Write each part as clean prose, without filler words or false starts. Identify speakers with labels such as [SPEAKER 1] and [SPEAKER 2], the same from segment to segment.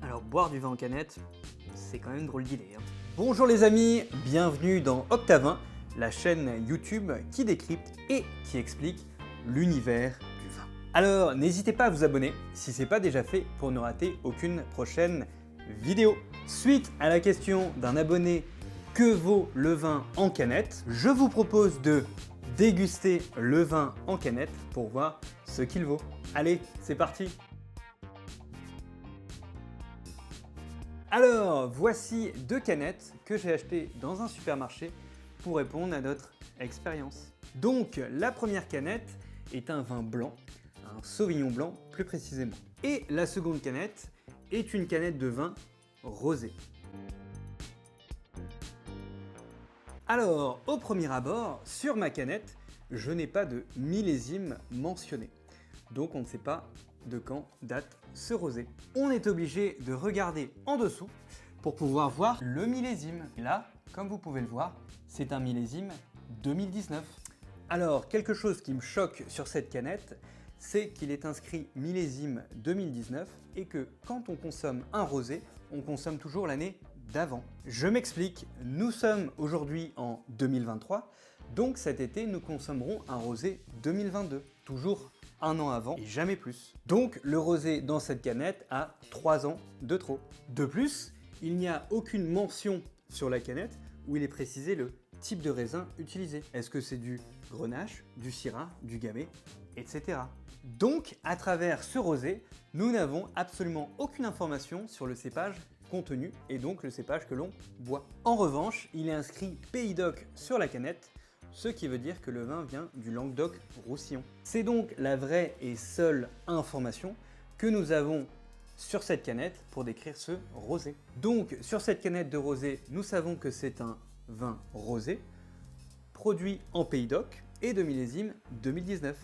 [SPEAKER 1] Alors boire du vin en canette, c'est quand même une drôle d'idée.
[SPEAKER 2] Bonjour les amis, bienvenue dans Octavin, la chaîne YouTube qui décrypte et qui explique l'univers du vin. Alors n'hésitez pas à vous abonner si ce n'est pas déjà fait pour ne rater aucune prochaine vidéo. Suite à la question d'un abonné, que vaut le vin en canette, je vous propose de déguster le vin en canette pour voir ce qu'il vaut. Allez, c'est parti! Alors, voici deux canettes que j'ai achetées dans un supermarché pour répondre à notre expérience. Donc, la première canette est un vin blanc, un Sauvignon blanc plus précisément. Et la seconde canette est une canette de vin rosé. Alors, au premier abord, sur ma canette, je n'ai pas de millésime mentionné. Donc, on ne sait pas de quand date ce rosé. On est obligé de regarder en dessous pour pouvoir voir le millésime. Et là, comme vous pouvez le voir, c'est un millésime 2019. Alors, quelque chose qui me choque sur cette canette, c'est qu'il est inscrit millésime 2019 et que quand on consomme un rosé, on consomme toujours l'année d'avant. Je m'explique, nous sommes aujourd'hui en 2023, donc cet été nous consommerons un rosé 2022, toujours un an avant et jamais plus. Donc le rosé dans cette canette a 3 ans de trop. De plus, il n'y a aucune mention sur la canette où il est précisé le type de raisin utilisé. Est-ce que c'est du grenache, du syrah, du gamay, etc. Donc à travers ce rosé, nous n'avons absolument aucune information sur le cépage contenu et donc le cépage que l'on boit. En revanche, il est inscrit Pays d'Oc sur la canette, ce qui veut dire que le vin vient du Languedoc-Roussillon. C'est donc la vraie et seule information que nous avons sur cette canette pour décrire ce rosé. Donc sur cette canette de rosé, nous savons que c'est un vin rosé, produit en Pays d'Oc et de millésime 2019.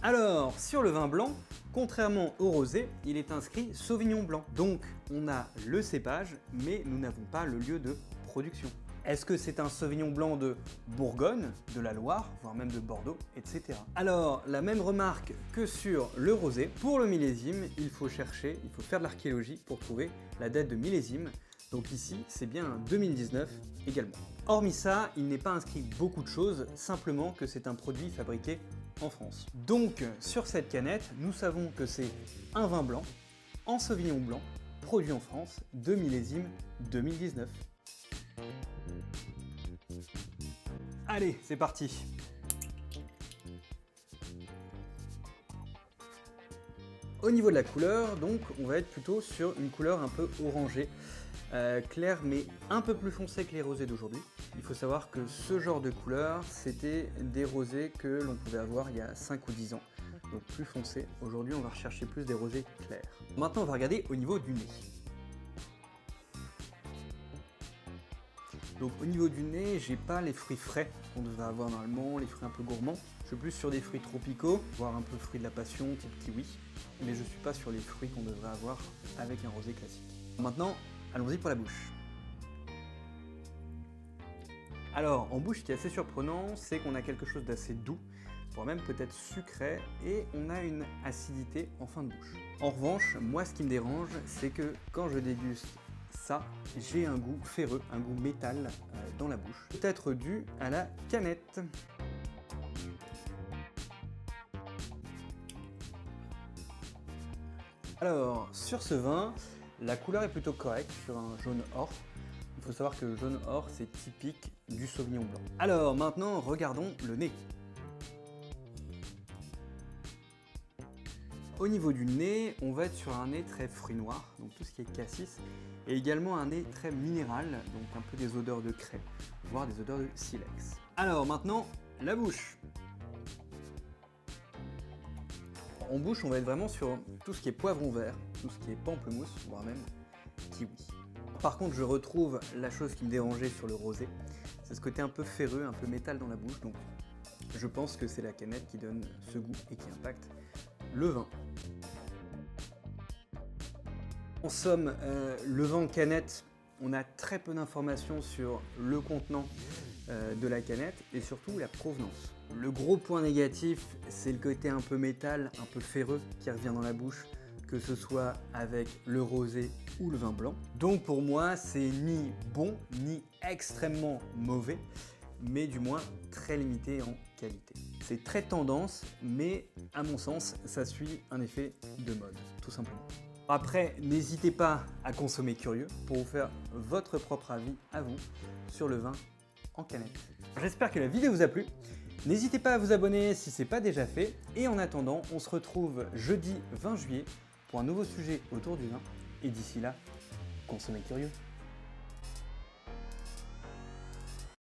[SPEAKER 2] Alors, sur le vin blanc, contrairement au rosé, il est inscrit Sauvignon blanc. Donc, on a le cépage, mais nous n'avons pas le lieu de production. Est-ce que c'est un Sauvignon blanc de Bourgogne, de la Loire, voire même de Bordeaux, etc. Alors, la même remarque que sur le rosé, pour le millésime, il faut chercher, il faut faire de l'archéologie pour trouver la date de millésime. Donc ici, c'est bien un 2019 également. Hormis ça, il n'est pas inscrit beaucoup de choses, simplement que c'est un produit fabriqué en France. Donc, sur cette canette, nous savons que c'est un vin blanc, en Sauvignon blanc, produit en France, de millésime 2019. Allez, c'est parti! Au niveau de la couleur, donc, on va être plutôt sur une couleur un peu orangée, claire mais un peu plus foncée que les rosés d'aujourd'hui. Il faut savoir que ce genre de couleur, c'était des rosés que l'on pouvait avoir il y a 5 ou 10 ans, donc plus foncé. Aujourd'hui, on va rechercher plus des rosés clairs. Maintenant, on va regarder au niveau du nez. Donc au niveau du nez, j'ai pas les fruits frais qu'on devrait avoir normalement, les fruits un peu gourmands. Je suis plus sur des fruits tropicaux, voire un peu fruits de la passion, type kiwi. Mais je suis pas sur les fruits qu'on devrait avoir avec un rosé classique. Maintenant, allons-y pour la bouche. Alors, en bouche, ce qui est assez surprenant, c'est qu'on a quelque chose d'assez doux, voire même peut-être sucré, et on a une acidité en fin de bouche. En revanche, moi, ce qui me dérange, c'est que quand je déguste ça, j'ai un goût ferreux, un goût métal dans la bouche. Peut-être dû à la canette. Alors, sur ce vin, la couleur est plutôt correcte, sur un jaune or. Il faut savoir que le jaune or, c'est typique du Sauvignon blanc. Alors, maintenant, regardons le nez. Au niveau du nez, on va être sur un nez très fruit noir, donc tout ce qui est cassis, et également un nez très minéral, donc un peu des odeurs de craie, voire des odeurs de silex. Alors maintenant, la bouche. En bouche, on va être vraiment sur tout ce qui est poivron vert, tout ce qui est pamplemousse, voire même kiwi. Par contre, je retrouve la chose qui me dérangeait sur le rosé, c'est ce côté un peu ferreux, un peu métal dans la bouche, donc je pense que c'est la canette qui donne ce goût et qui impacte le vin. En somme, le vin en canette, on a très peu d'informations sur le contenant de la canette et surtout la provenance. Le gros point négatif, c'est le côté un peu métal, un peu ferreux qui revient dans la bouche que ce soit avec le rosé ou le vin blanc. Donc pour moi, c'est ni bon ni extrêmement mauvais, mais du moins très limité en qualité. C'est très tendance, mais à mon sens, ça suit un effet de mode, tout simplement. Après, n'hésitez pas à consommer curieux pour vous faire votre propre avis à vous sur le vin en canette. J'espère que la vidéo vous a plu. N'hésitez pas à vous abonner si ce n'est pas déjà fait. Et en attendant, on se retrouve jeudi 20 juillet pour un nouveau sujet autour du vin. Et d'ici là, consommez curieux.